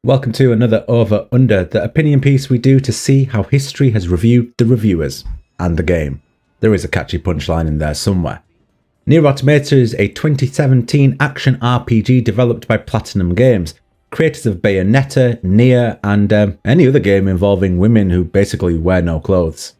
Welcome to another Over Under, the opinion piece we do to see how history has reviewed the reviewers and the game. There is a catchy punchline in there somewhere. Nier Automata is a 2017 action RPG developed by Platinum Games, creators of Bayonetta, Nier, and any other game involving women who basically wear no clothes.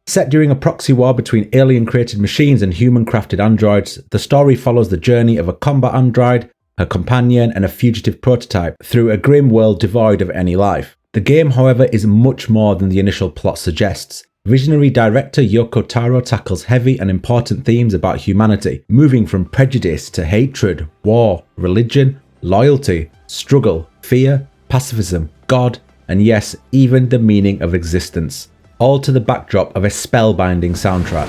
Set during a proxy war between alien-created machines and human-crafted androids, the story follows the journey of a combat android, her companion, and a fugitive prototype through a grim world devoid of any life. The game, however, is much more than the initial plot suggests. Visionary director Yoko Taro tackles heavy and important themes about humanity, moving from prejudice to hatred, war, religion, loyalty, struggle, fear, pacifism, God, and yes, even the meaning of existence. All to the backdrop of a spellbinding soundtrack.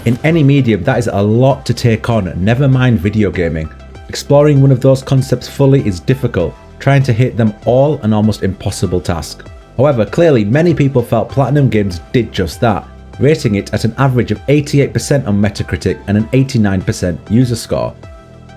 In any medium, that is a lot to take on, never mind video gaming. Exploring one of those concepts fully is difficult, trying to hit them all an almost impossible task. However, clearly many people felt Platinum Games did just that, rating it at an average of 88% on Metacritic and an 89% user score,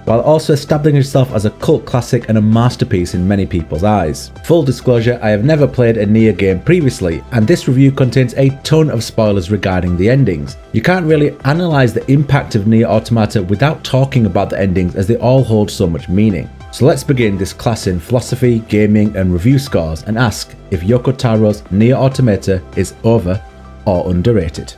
while also establishing itself as a cult classic and a masterpiece in many people's eyes. Full disclosure, I have never played a Nier game previously, and this review contains a ton of spoilers regarding the endings. You can't really analyse the impact of Nier Automata without talking about the endings, as they all hold so much meaning. So let's begin this class in philosophy, gaming and review scores and ask if Yoko Taro's Nier Automata is over or underrated.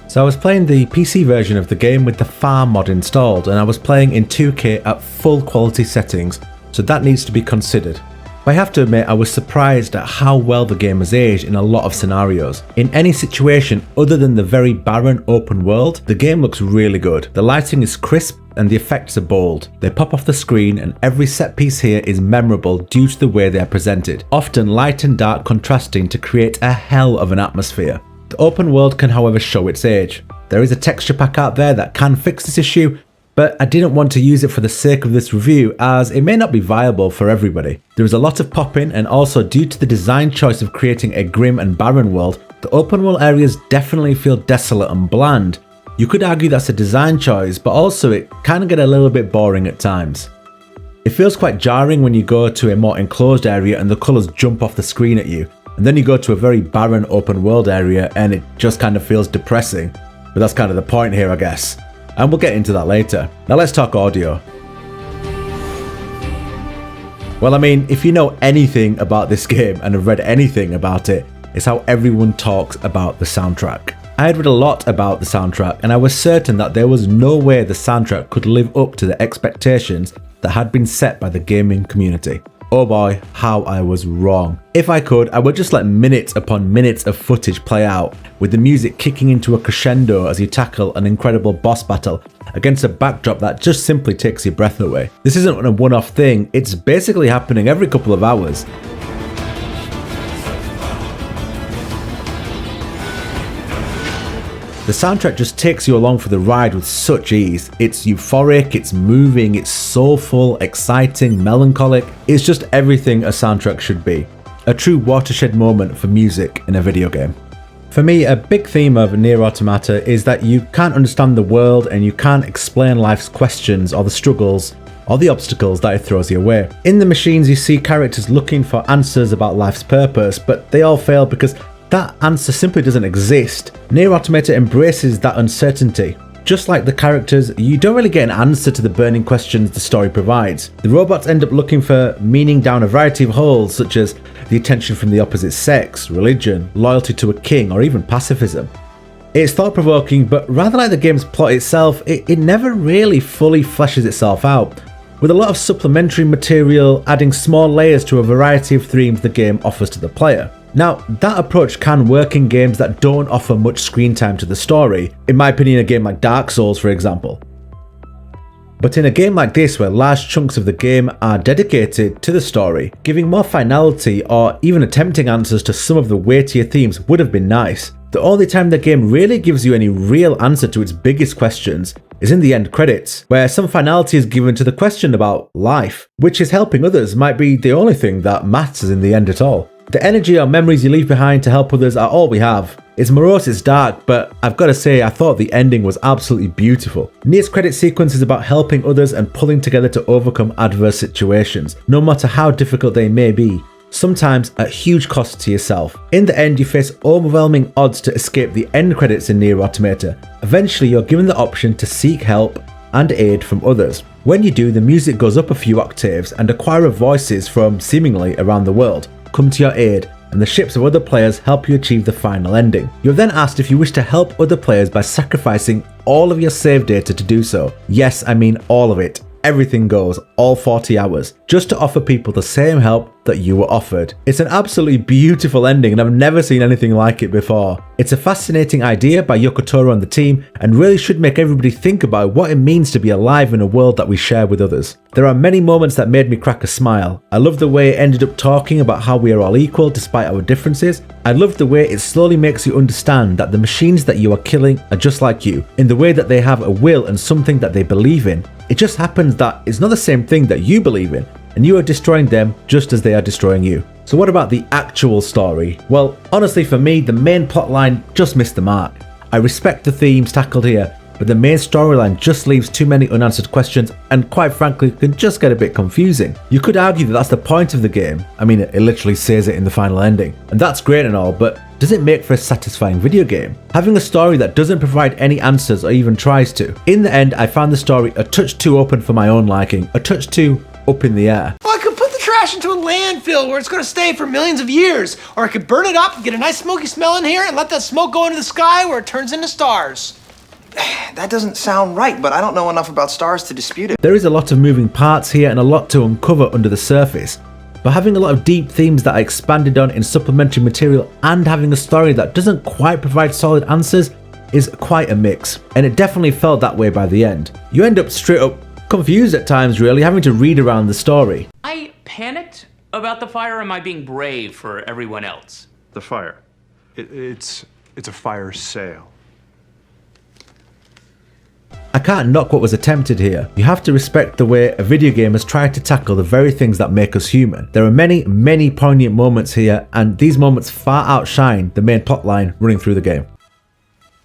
So I was playing the PC version of the game with the FAR mod installed, and I was playing in 2K at full quality settings, so that needs to be considered. But I have to admit I was surprised at how well the game has aged in a lot of scenarios. In any situation other than the very barren open world, the game looks really good. The lighting is crisp and the effects are bold. They pop off the screen and every set piece here is memorable due to the way they are presented, often light and dark contrasting to create a hell of an atmosphere. The open world can however show its age. There is a texture pack out there that can fix this issue, but I didn't want to use it for the sake of this review as it may not be viable for everybody. There is a lot of popping, and also due to the design choice of creating a grim and barren world, the open world areas definitely feel desolate and bland. You could argue that's a design choice, but also it kind of get a little bit boring at times. It feels quite jarring when you go to a more enclosed area and the colours jump off the screen at you. And then you go to a very barren open world area and it just kind of feels depressing. But that's kind of the point here, I guess. And we'll get into that later. Now let's talk audio. Well, I mean, if you know anything about this game and have read anything about it, it's how everyone talks about the soundtrack. I had read a lot about the soundtrack and I was certain that there was no way the soundtrack could live up to the expectations that had been set by the gaming community. Oh boy, how I was wrong. If I could, I would just let minutes upon minutes of footage play out, with the music kicking into a crescendo as you tackle an incredible boss battle against a backdrop that just simply takes your breath away. This isn't a one-off thing, it's basically happening every couple of hours. The soundtrack just takes you along for the ride with such ease. It's euphoric, it's moving, it's soulful, exciting, melancholic. It's just everything a soundtrack should be. A true watershed moment for music in a video game. For me, a big theme of Nier Automata is that you can't understand the world and you can't explain life's questions or the struggles or the obstacles that it throws your way. In the machines, you see characters looking for answers about life's purpose, but they all fail because that answer simply doesn't exist. Nier Automata embraces that uncertainty. Just like the characters, you don't really get an answer to the burning questions the story provides. The robots end up looking for meaning down a variety of holes, such as the attention from the opposite sex, religion, loyalty to a king, or even pacifism. It's thought-provoking, but rather like the game's plot itself, it never really fully fleshes itself out, with a lot of supplementary material adding small layers to a variety of themes the game offers to the player. Now, that approach can work in games that don't offer much screen time to the story, in my opinion a game like Dark Souls for example. But in a game like this where large chunks of the game are dedicated to the story, giving more finality or even attempting answers to some of the weightier themes would have been nice. The only time the game really gives you any real answer to its biggest questions is in the end credits, where some finality is given to the question about life, which is helping others might be the only thing that matters in the end at all. The energy or memories you leave behind to help others are all we have. It's morose, it's dark, but I've got to say I thought the ending was absolutely beautiful. Nier's credit sequence is about helping others and pulling together to overcome adverse situations, no matter how difficult they may be, sometimes at huge cost to yourself. In the end, you face overwhelming odds to escape the end credits in Nier Automata. Eventually, you're given the option to seek help and aid from others. When you do, the music goes up a few octaves and a choir of voices from seemingly around the world come to your aid, and the ships of other players help you achieve the final ending. You're then asked if you wish to help other players by sacrificing all of your save data to do so. Yes, I mean all of it. Everything goes, all 40 hours, just to offer people the same help that you were offered. It's an absolutely beautiful ending and I've never seen anything like it before. It's a fascinating idea by Yoko Taro and the team and really should make everybody think about what it means to be alive in a world that we share with others. There are many moments that made me crack a smile. I love the way it ended up talking about how we are all equal despite our differences. I love the way it slowly makes you understand that the machines that you are killing are just like you, in the way that they have a will and something that they believe in. It just happens that it's not the same thing that you believe in, and you are destroying them just as they are destroying you. So what about the actual story? Well, honestly for me, the main plotline just missed the mark. I respect the themes tackled here, but the main storyline just leaves too many unanswered questions and quite frankly can just get a bit confusing. You could argue that that's the point of the game. I mean, it literally says it in the final ending, and that's great and all, but does it make for a satisfying video game? Having a story that doesn't provide any answers or even tries to. In the end, I found the story a touch too open for my own liking, a touch too up in the air. Well, I could put the trash into a landfill where it's going to stay for millions of years, or I could burn it up, get a nice smoky smell in here, and let that smoke go into the sky where it turns into stars. That doesn't sound right, but I don't know enough about stars to dispute it. There is a lot of moving parts here and a lot to uncover under the surface, but having a lot of deep themes that are expanded on in supplementary material and having a story that doesn't quite provide solid answers is quite a mix, and it definitely felt that way by the end. You end up straight up confused at times really, having to read around the story. I panicked about the fire, or am I being brave for everyone else? The fire. It's a fire sale. I can't knock what was attempted here. You have to respect the way a video game has tried to tackle the very things that make us human. There are many poignant moments here, and these moments far outshine the main plotline running through the game.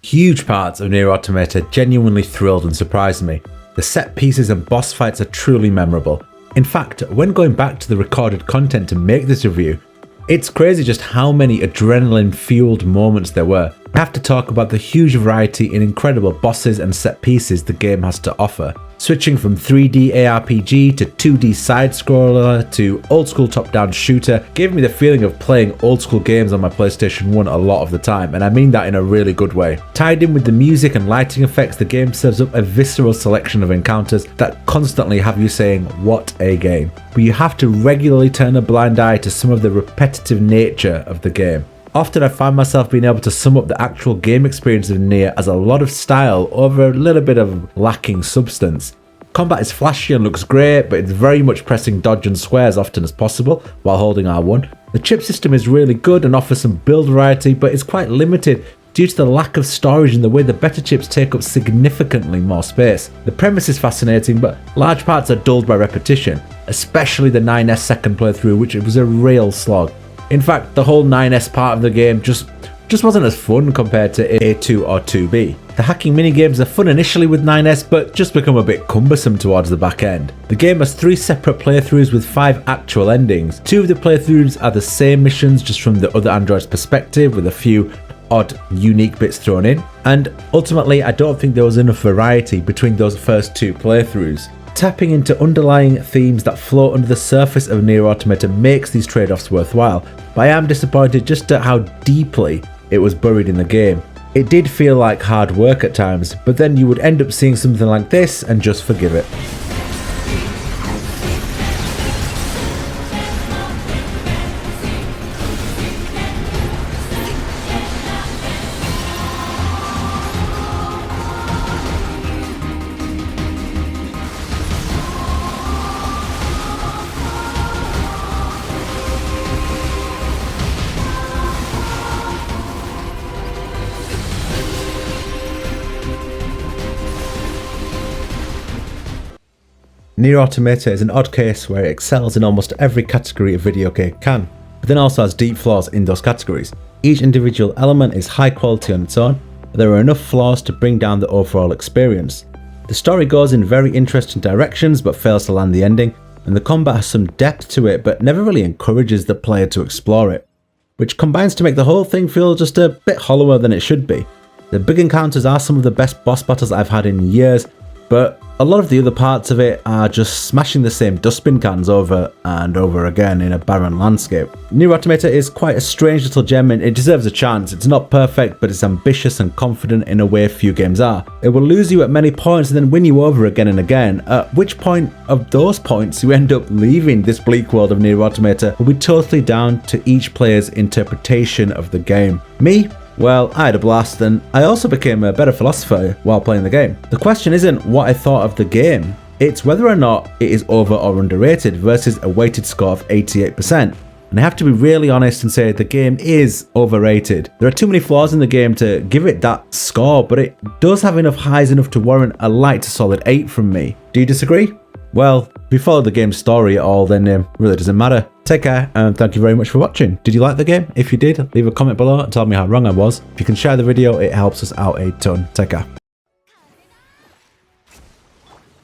Huge parts of Nier Automata genuinely thrilled and surprised me. The set pieces and boss fights are truly memorable. In fact, when going back to the recorded content to make this review, it's crazy just how many adrenaline-fueled moments there were. I have to talk about the huge variety and incredible bosses and set pieces the game has to offer. Switching from 3D ARPG to 2D side-scroller to old-school top-down shooter gave me the feeling of playing old-school games on my PlayStation 1 a lot of the time, and I mean that in a really good way. Tied in with the music and lighting effects, the game serves up a visceral selection of encounters that constantly have you saying, what a game. But you have to regularly turn a blind eye to some of the repetitive nature of the game. Often I find myself being able to sum up the actual game experience of Nier as a lot of style over a little bit of lacking substance. Combat is flashy and looks great, but it's very much pressing dodge and square as often as possible while holding R1. The chip system is really good and offers some build variety, but it's quite limited due to the lack of storage and the way the better chips take up significantly more space. The premise is fascinating, but large parts are dulled by repetition, especially the 9S second playthrough, which was a real slog. In fact, the whole 9S part of the game just wasn't as fun compared to A2 or 2B. The hacking minigames are fun initially with 9S, but just become a bit cumbersome towards the back end. The game has 3 separate playthroughs with 5 actual endings. 2 of the playthroughs are the same missions just from the other android's perspective with a few odd, unique bits thrown in. And ultimately, I don't think there was enough variety between those first 2 playthroughs. Tapping into underlying themes that float under the surface of Nier Automata makes these trade-offs worthwhile, but I am disappointed just at how deeply it was buried in the game. It did feel like hard work at times, but then you would end up seeing something like this and just forgive it. Nier Automata is an odd case where it excels in almost every category a video game can, but then also has deep flaws in those categories. Each individual element is high quality on its own, but there are enough flaws to bring down the overall experience. The story goes in very interesting directions but fails to land the ending, and the combat has some depth to it but never really encourages the player to explore it, which combines to make the whole thing feel just a bit hollower than it should be. The big encounters are some of the best boss battles I've had in years, but a lot of the other parts of it are just smashing the same dustbin cans over and over again in a barren landscape. Nier Automata is quite a strange little gem and it deserves a chance. It's not perfect, but it's ambitious and confident in a way few games are. It will lose you at many points and then win you over again and again, at which point of those points you end up leaving this bleak world of Nier Automata will be totally down to each player's interpretation of the game. Me? Well, I had a blast and I also became a better philosopher while playing the game. The question isn't what I thought of the game, it's whether or not it is over or underrated versus a weighted score of 88%. And I have to be really honest and say the game is overrated. There are too many flaws in the game to give it that score, but it does have enough highs enough to warrant a light to solid 8 from me. Do you disagree? Well, if you follow the game's story at all, then it really doesn't matter. Take care, and thank you very much for watching. Did you like the game? If you did, leave a comment below and tell me how wrong I was. If you can share the video, it helps us out a ton. Take care.